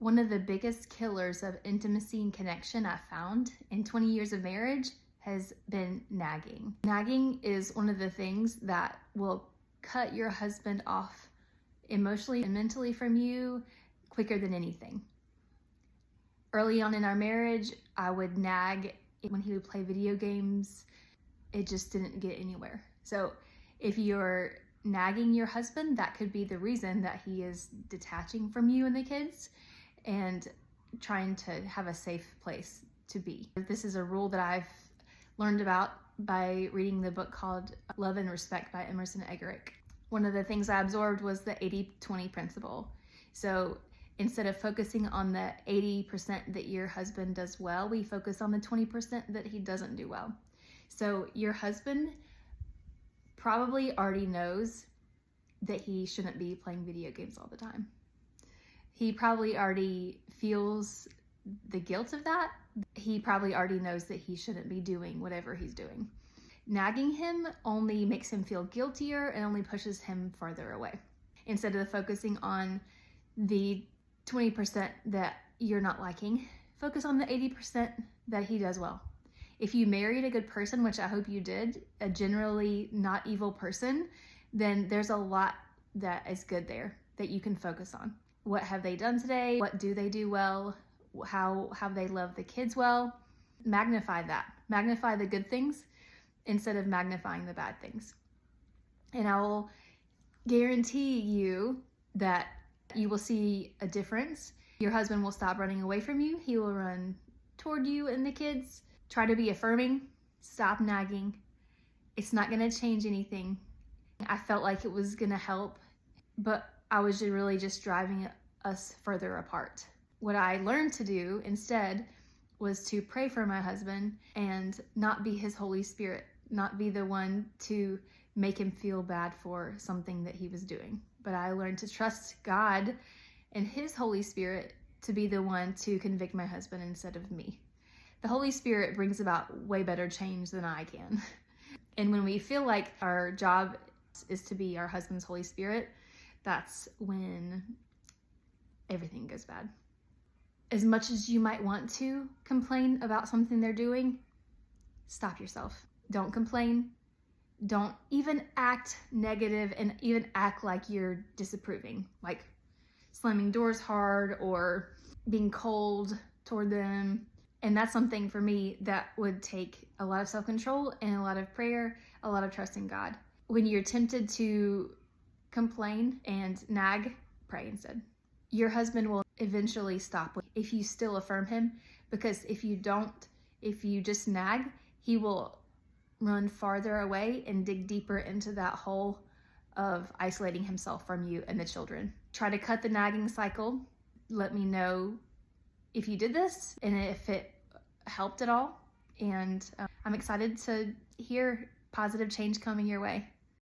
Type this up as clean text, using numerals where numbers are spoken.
One of the biggest killers of intimacy and connection I've found in 20 years of marriage has been nagging. Nagging is one of the things that will cut your husband off emotionally and mentally from you quicker than anything. Early on in our marriage, I would nag when he would play video games. It just didn't get anywhere. So if you're nagging your husband, that could be the reason that he is detaching from you and the kids and trying to have a safe place to be. This is a rule that I've learned about by reading the book called Love and Respect by Emerson Eggerichs. One of the things I absorbed was the 80-20 principle. So instead of focusing on the 80% that your husband does well, we focus on the 20% that he doesn't do well. So your husband probably already knows that he shouldn't be playing video games all the time. He probably already feels the guilt of that. He probably already knows that he shouldn't be doing whatever he's doing. Nagging him only makes him feel guiltier and only pushes him farther away. Instead of focusing on the 20% that you're not liking, focus on the 80% that he does well. If you married a good person, which I hope you did, a generally not evil person, then there's a lot that is good there that you can focus on. What have they done today? What do they do well? How have they loved the kids well? Magnify that. Magnify the good things instead of magnifying the bad things. And I will guarantee you that you will see a difference. Your husband will stop running away from you. He will run toward you and the kids. Try to be affirming. Stop nagging. It's not going to change anything. I felt like it was going to help, but I was really just driving us further apart. What I learned to do instead was to pray for my husband and not be his Holy Spirit, not be the one to make him feel bad for something that he was doing. But I learned to trust God and his Holy Spirit to be the one to convict my husband instead of me. The Holy Spirit brings about way better change than I can. And when we feel like our job is to be our husband's Holy Spirit, that's when everything goes bad. As much as you might want to complain about something they're doing, stop yourself. Don't complain. Don't even act negative and even act like you're disapproving, like slamming doors hard or being cold toward them. And that's something for me that would take a lot of self-control and a lot of prayer, a lot of trust in God. When you're tempted to complain and nag, pray instead. Your husband will eventually stop if you still affirm him, because if you don't, if you just nag, he will run farther away and dig deeper into that hole of isolating himself from you and the children. Try to cut the nagging cycle. Let me know if you did this and if it helped at all. And I'm excited to hear positive change coming your way.